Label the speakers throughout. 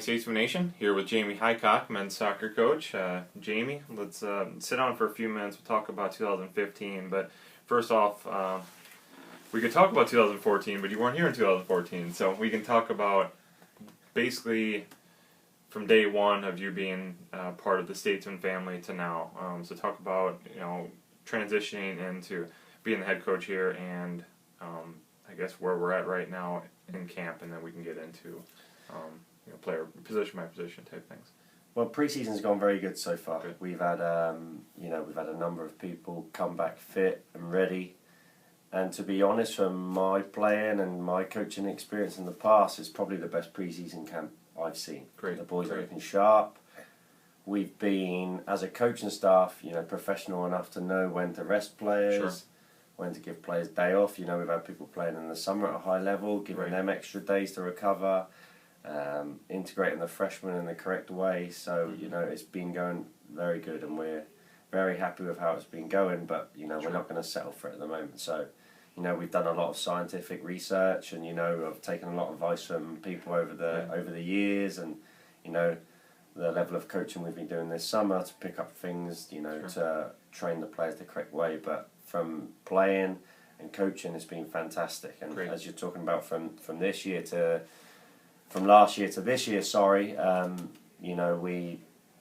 Speaker 1: Statesman Nation, here with Jaymee Highcock, men's soccer coach. Jaymee, let's sit down for a few minutes. We'll talk about 2015, but first off, we could talk about 2014, but you weren't here in 2014, so we can talk about basically from day one of you being part of the Statesman family to now. So talk about, transitioning into being the head coach here and I guess where we're at right now in camp, and then we can get into player position by position type things.
Speaker 2: Well, pre-season's gone very good so far.
Speaker 1: Good.
Speaker 2: We've had we've had a number of people come back fit and ready. And to be honest, from my playing and my coaching experience in the past, it's probably the best pre-season camp I've seen.
Speaker 1: Great.
Speaker 2: The boys
Speaker 1: Great.
Speaker 2: are looking sharp. We've been, as a coaching staff, professional enough to know when to rest players,
Speaker 1: Sure.
Speaker 2: when to give players day off. We've had people playing in the summer at a high level, giving
Speaker 1: Right.
Speaker 2: them extra days to recover, integrating the freshmen in the correct way. So, it's been going very good, and we're very happy with how it's been going, but,
Speaker 1: Sure.
Speaker 2: we're not going to settle for it at the moment. So, we've done a lot of scientific research, and, I've taken a lot of advice from people over the years, and, the level of coaching we've been doing this summer to pick up things,
Speaker 1: Sure.
Speaker 2: to train the players the correct way. But from playing and coaching, it's been fantastic. And
Speaker 1: Great.
Speaker 2: as you're talking about from last year to this year, we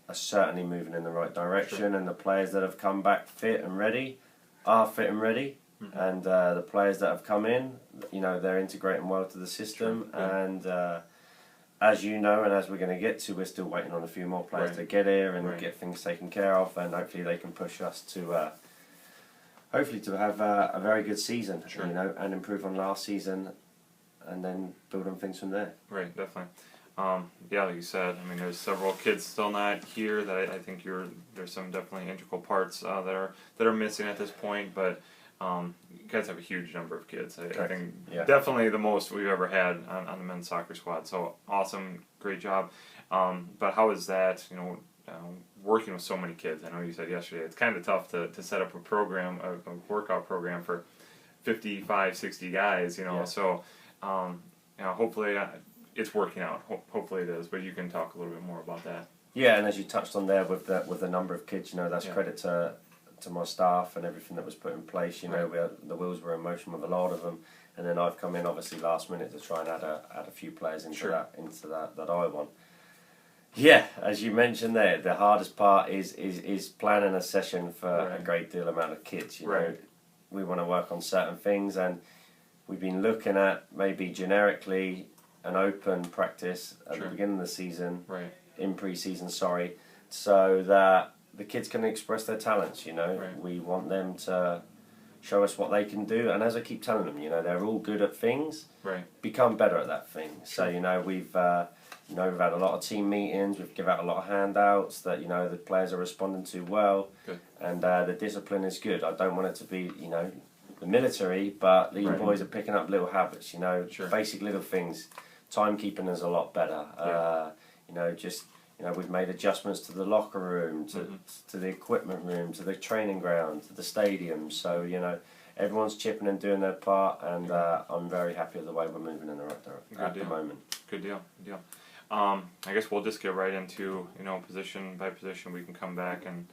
Speaker 2: are certainly moving in the right direction.
Speaker 1: Sure.
Speaker 2: And the players that have come back fit and ready are fit and ready.
Speaker 1: Mm-hmm.
Speaker 2: And the players that have come in, they're integrating well to the system.
Speaker 1: Sure. Yeah.
Speaker 2: And as you know, and as we're going to get to, we're still waiting on a few more players
Speaker 1: Right.
Speaker 2: to get here and
Speaker 1: Right.
Speaker 2: get things taken care of, and hopefully they can push us to have a very good season,
Speaker 1: Sure.
Speaker 2: and improve on last season, and then build on things from there.
Speaker 1: Right, definitely. Like you said, there's several kids still not here that I think there's some definitely integral parts that are missing at this point, but you guys have a huge number of kids. I think definitely the most we've ever had on the men's soccer squad. So awesome, great job. But how is that, working with so many kids? I know you said yesterday it's kind of tough to set up a program, a workout program for 55, 60 guys,
Speaker 2: Yeah.
Speaker 1: So hopefully it's working out. Hopefully it is, but you can talk a little bit more about that.
Speaker 2: Yeah, and as you touched on there with the number of kids, that's credit to my staff and everything that was put in place.
Speaker 1: Right.
Speaker 2: The wheels were in motion with a lot of them, and then I've come in obviously last minute to try and add a few players into
Speaker 1: Sure.
Speaker 2: that I want. Yeah, as you mentioned there, the hardest part is planning a session for
Speaker 1: Right.
Speaker 2: a great deal amount of kids.
Speaker 1: Right.
Speaker 2: We want to work on certain things, and we've been looking at maybe generically an open practice at
Speaker 1: Sure.
Speaker 2: the beginning of the season,
Speaker 1: Right.
Speaker 2: in pre-season, so that the kids can express their talents.
Speaker 1: Right.
Speaker 2: We want them to show us what they can do, and as I keep telling them, they're all good at things.
Speaker 1: Right.
Speaker 2: Become better at that thing.
Speaker 1: Sure.
Speaker 2: So we've had a lot of team meetings. We've given out a lot of handouts that the players are responding to well.
Speaker 1: Good.
Speaker 2: And the discipline is good. I don't want it to be the military, but the
Speaker 1: Right.
Speaker 2: boys are picking up little habits.
Speaker 1: Sure.
Speaker 2: Basic little things. Timekeeping is a lot better.
Speaker 1: Yeah.
Speaker 2: We've made adjustments to the locker room, to the equipment room, to the training ground, to the stadium. So, everyone's chipping and doing their part, and I'm very happy with the way we're moving in the right direction at the moment.
Speaker 1: Good deal. I guess we'll just get right into, position by position. We can come back and,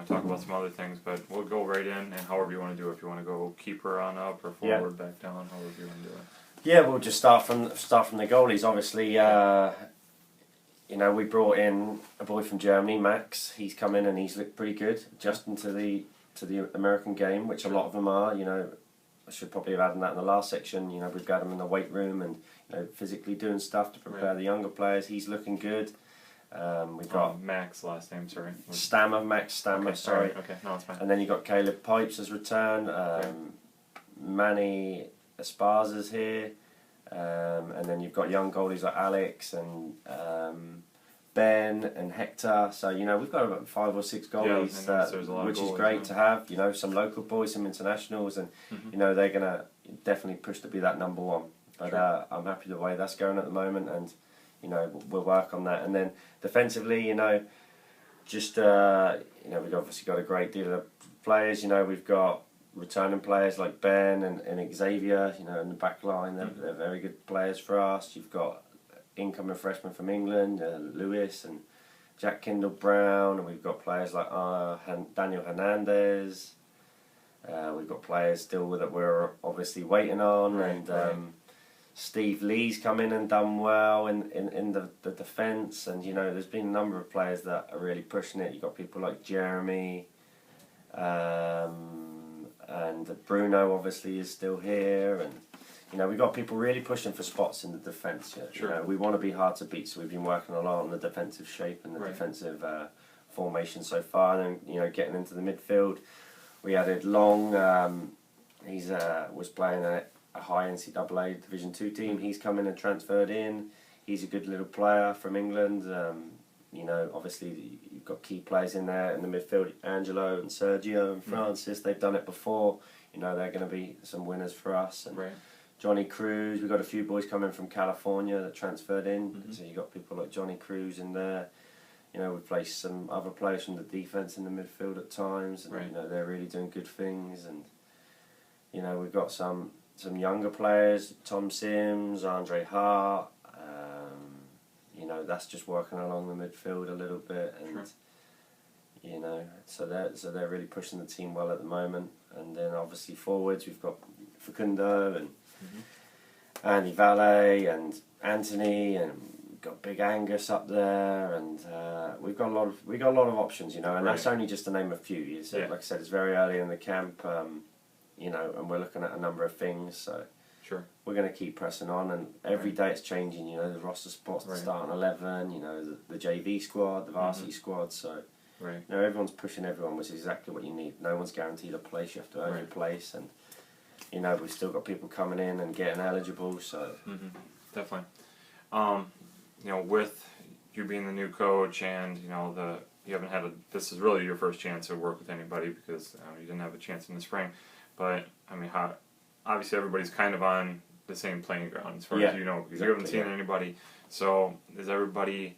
Speaker 1: talk about some other things, but we'll go right in, and however you want to do it. If you want to go keeper on up or forward, back down, however you want to do it.
Speaker 2: Yeah, we'll just start from the goalies. Obviously, we brought in a boy from Germany, Max. He's come in and he's looked pretty good, adjusting to the American game, which a lot of them are. I should probably have added that in the last section. We've got him in the weight room and physically doing stuff to prepare the younger players. He's looking good. We've got
Speaker 1: Max last name, sorry.
Speaker 2: Max Stammer,
Speaker 1: Okay,
Speaker 2: sorry.
Speaker 1: right, okay, no, it's fine.
Speaker 2: And then you've got Caleb Pipes has returned. Manny Esparza's here. And then you've got young goalies like Alex and Ben and Hector. So, we've got about 5 or 6 goalies,
Speaker 1: there's a lot of
Speaker 2: which is
Speaker 1: goalies,
Speaker 2: great
Speaker 1: yeah.
Speaker 2: to have. Some local boys, some internationals, and, they're going to definitely push to be that number one. But
Speaker 1: Sure.
Speaker 2: I'm happy the way that's going at the moment, and, we'll work on that. And then defensively, we've obviously got a great deal of players. We've got returning players like Ben and Xavier, in the back line. They're very good players for us. You've got incoming freshmen from England, Lewis and Jack Kendall-Brown, and we've got players like Daniel Hernandez. We've got players still that we're obviously waiting on, and Steve Lee's come in and done well in the defence, and there's been a number of players that are really pushing it. You've got people like Jeremy, and Bruno obviously is still here, and we've got people really pushing for spots in the defence.
Speaker 1: Sure.
Speaker 2: We want to be hard to beat, so we've been working a lot on the defensive shape and the defensive formation so far, and then getting into the midfield. We added Long. He's was playing a high NCAA Division 2 team. He's come in and transferred in. He's a good little player from England. Obviously you've got key players in there in the midfield, Angelo and Sergio and Francis. They've done it before. They're going to be some winners for us. And Johnny Cruz. We've got a few boys coming from California that transferred in. So you've got people like Johnny Cruz in there. We've placed some other players from the defence in the midfield at times, and they're really doing good things. And we've got some younger players, Tom Sims, Andre Hart. That's just working along the midfield a little bit, and so they're really pushing the team well at the moment. And then obviously forwards, we've got Facundo and Andy Valle and Anthony, and we've got Big Angus up there, and we've got a lot of options, and that's only just to name a few. Like I said, it's very early in the camp, and we're looking at a number of things, so we're going to keep pressing on, and every day it's changing. The roster spots, the starting 11, the JV squad, the varsity squad, so everyone's pushing everyone, which is exactly what you need. No one's guaranteed a place. You have to earn your place, and we've still got people coming in and getting eligible, so
Speaker 1: definitely. With you being the new coach, and you haven't had this is really your first chance to work with anybody, because you didn't have a chance in the spring, but obviously everybody's kind of on the same playing ground as far as because you haven't seen anybody. So is everybody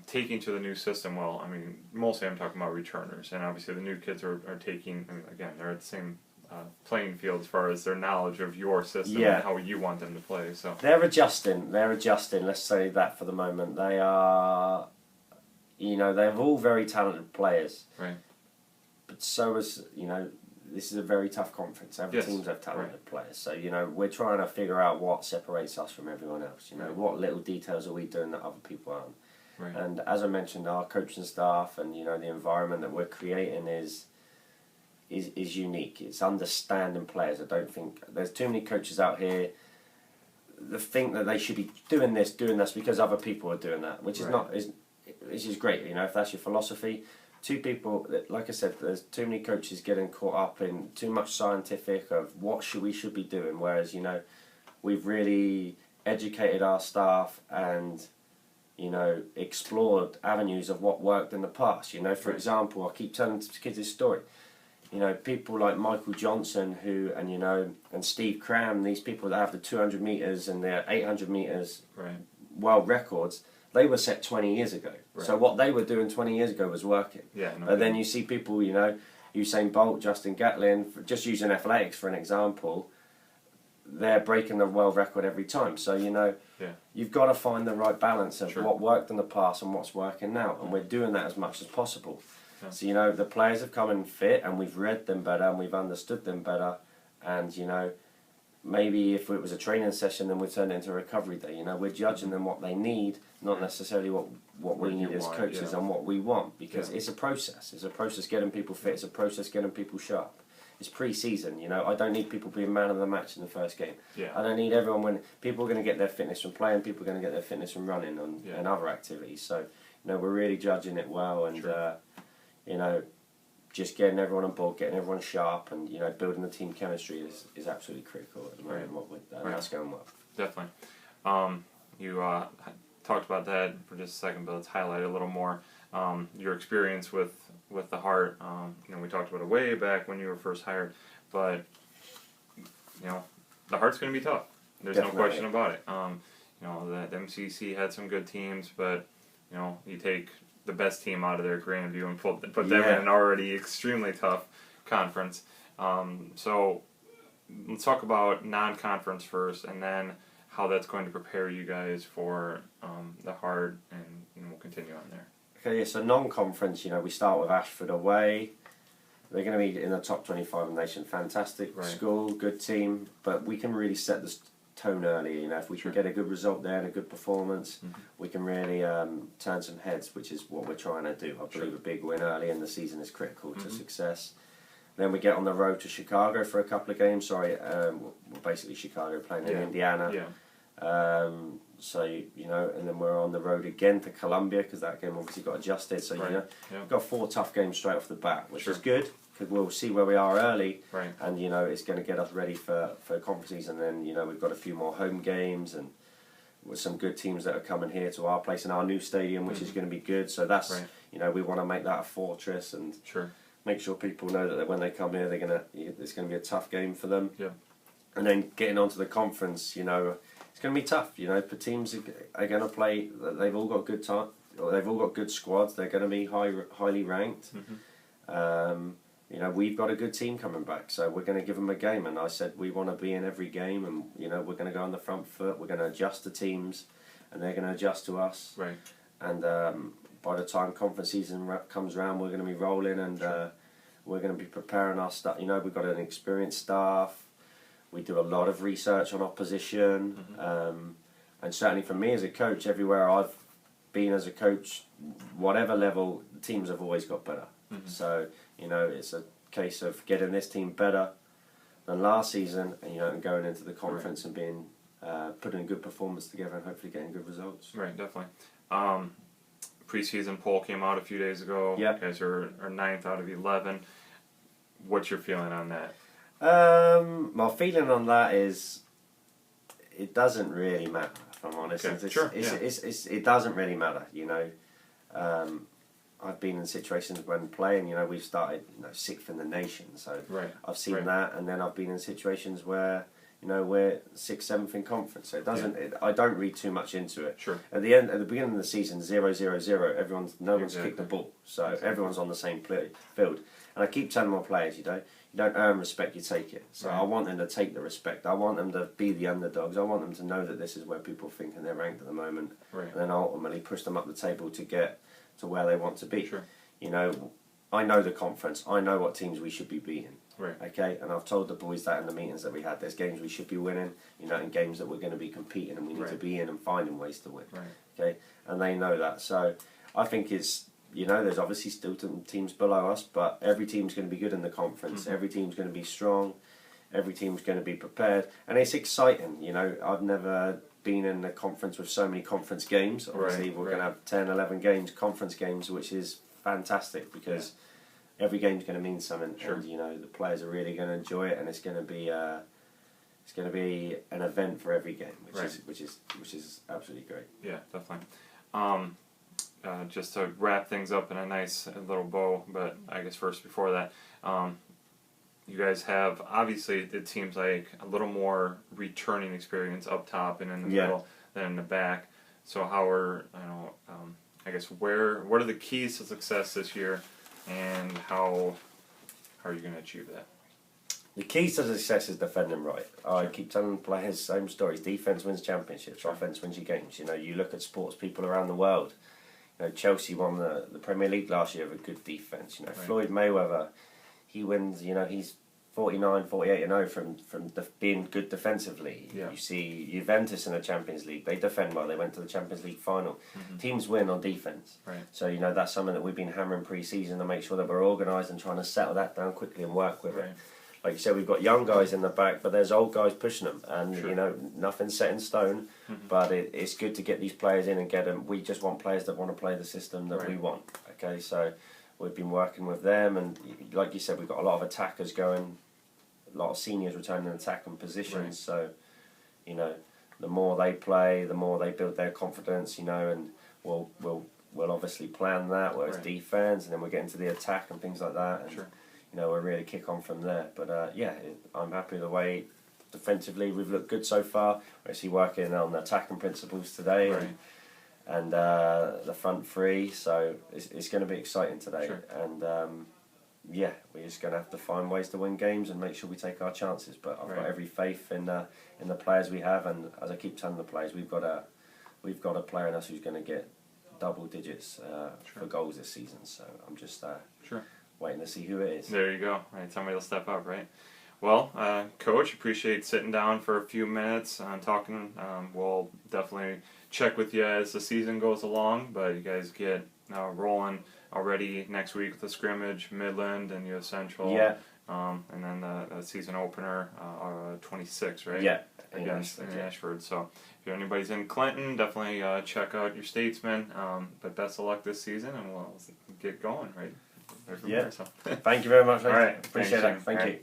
Speaker 1: taking to the new system well? Mostly I'm talking about returners, and obviously the new kids are taking. Again, they're at the same playing field as far as their knowledge of your system and how you want them to play. So
Speaker 2: they're adjusting. Let's say that for the moment. They are, they're all very talented players. But so is, this is a very tough conference. Every teams have talented players. So, we're trying to figure out what separates us from everyone else. What little details are we doing that other people aren't. And as I mentioned, our coaching staff and, the environment that we're creating is unique. It's understanding players. I don't think there's too many coaches out here that think that they should be doing this because other people are doing that, which is not which is great. If that's your philosophy. Two people, like I said, there's too many coaches getting caught up in too much scientific of what we should be doing, whereas we've really educated our staff and explored avenues of what worked in the past. For example, I keep telling kids this story. People like Michael Johnson and Steve Cram, these people that have the 200 metres and their 800 metres world records, they were set 20 years ago. So what they were doing 20 years ago was working. But then you see people, Usain Bolt, Justin Gatlin, just using athletics for an example, they're breaking the world record every time. So, you've got to find the right balance of what worked in the past and what's working now. And we're doing that as much as possible. So, the players have come in fit, and we've read them better and we've understood them better. And, maybe if it was a training session, then we'd turn it into a recovery day. We're judging them what they need, not necessarily what we need as coaches and what we want, because it's a process. It's a process getting people fit. It's a process getting people sharp. It's pre-season. I don't need people being man of the match in the first game. I don't need everyone when people are going to get their fitness from playing. People are going to get their fitness from running and other activities. So, we're really judging it well, and just getting everyone on board, getting everyone sharp, and building the team chemistry is absolutely critical at the moment. That's going well.
Speaker 1: Definitely. You talked about that for just a second, but let's highlight it a little more. Your experience with the Heart. We talked about it way back when you were first hired, but the Heart's going to be tough. There's no question about it. The MCC had some good teams, but you take the best team out of their Grandview and put them in an already extremely tough conference. So let's talk about non-conference first, and then how that's going to prepare you guys for the hard, and we'll continue on there.
Speaker 2: Okay, yeah, so non-conference, we start with Ashford away. They're going to be in the top 25 in the nation. Fantastic school, good team, but we can really set the tone early. If we can get a good result there and a good performance, we can really turn some heads, which is what we're trying to do. I believe a big win early in the season is critical to success. Then we get on the road to Chicago for a couple of games. Well, basically Chicago playing in Indiana. So, and then we're on the road again to Columbia, because that game obviously got adjusted. So, we've got 4 tough games straight off the bat, which is good, because we'll see where we are early. And, it's going to get us ready for conference season. And then, we've got a few more home games, and with some good teams that are coming here to our place in our new stadium, which is going to be good. So that's, we want to make that a fortress, and make sure people know that when they come here, it's going to be a tough game for them. And then getting onto the conference, it's going to be tough. The teams are going to play. They've all got good time. They've all got good squads. They're going to be highly ranked. We've got a good team coming back, so we're going to give them a game. And I said we want to be in every game, and we're going to go on the front foot. We're going to adjust the teams, and they're going to adjust to us. And by the time conference season comes around, we're going to be rolling, and we're going to be preparing our stuff. We've got an experienced staff. We do a lot of research on opposition, and certainly for me as a coach, everywhere I've been as a coach, whatever level, teams have always got better. So, it's a case of getting this team better than last season, and, and going into the conference and being putting a good performance together and hopefully getting good results.
Speaker 1: Definitely. Preseason poll came out a few days ago. You guys are 9th out of 11. What's your feeling on that?
Speaker 2: My feeling on that is it doesn't really matter, if I'm honest. It doesn't really matter, I've been in situations when playing, we've started 6th in the nation, so I've seen that, and then I've been in situations where we're 6th, 7th in conference. So it doesn't. I don't read too much into it. At the beginning of the season, 0-0-0. No one's kicked the ball, so everyone's on the same field. And I keep telling my players, you don't earn respect, you take it. So I want them to take the respect. I want them to be the underdogs. I want them to know that this is where people think and they're ranked at the moment, and then ultimately push them up the table to get to where they want to be. I know the conference. I know what teams we should be beating. Okay, and I've told the boys that in the meetings that we had. There's games we should be winning, and games that we're going to be competing, and we need to be in and finding ways to win. Okay, and they know that. So I think it's, there's obviously still teams below us, but every team's going to be good in the conference. Every team's going to be strong. Every team's going to be prepared, and it's exciting. I've never been in a conference with so many conference games. Obviously, we're going to have 10, 11 games, conference games, which is fantastic, because every game's going to mean something, and the players are really going to enjoy it, and it's going to be an event for every game, which is absolutely great. Yeah,
Speaker 1: definitely. Just to wrap things up in a nice little bow, but I guess first before that, you guys have, obviously it seems like a little more returning experience up top and in the middle than in the back. So how are, I guess what are the keys to success this year, and how are you going to achieve that?
Speaker 2: The keys to success is defending right. I keep telling players same stories. Defense wins championships. Offense wins your games. You look at sports people around the world. Chelsea won the Premier League last year with a good defense. Floyd Mayweather, he wins. He's 49, 48-0 from being good defensively. You see Juventus in the Champions League. They defend well. They went to the Champions League final. Teams win on defense. So that's something that we've been hammering pre-season to make sure that we're organised and trying to settle that down quickly and work with it. Like you said, we've got young guys in the back, but there's old guys pushing them, and nothing's set in stone. But it's good to get these players in and get them. We just want players that want to play the system that we want. Okay, so we've been working with them, and like you said, we've got a lot of attackers going, a lot of seniors returning in attacking positions. So, the more they play, the more they build their confidence. And we'll obviously plan that. Whereas defense, and then we'll get into the attack and things like that. And, we'll really kick on from there. But I'm happy with the way defensively we've looked good so far. We're actually working on the attacking principles today, and the front three. So it's going to be exciting today. And yeah, we're just going to have to find ways to win games and make sure we take our chances. But I've got every faith in the players we have, and as I keep telling the players, we've got a player in us who's going to get double digits for goals this season. So I'm just waiting to see who it is.
Speaker 1: There you go. Right, somebody will step up, right? Well, Coach, appreciate sitting down for a few minutes and talking. We'll definitely check with you as the season goes along, but you guys get rolling already next week with the scrimmage, Midland and U.S. Central.
Speaker 2: Yeah.
Speaker 1: And then the season opener, 26, right?
Speaker 2: Yeah.
Speaker 1: Against Ashford. So if anybody's in Clinton, definitely check out your Statesman. But best of luck this season, and we'll get going, right?
Speaker 2: Yeah. So. Thank you very much, mate.
Speaker 1: All right.
Speaker 2: Appreciate it. Thank you.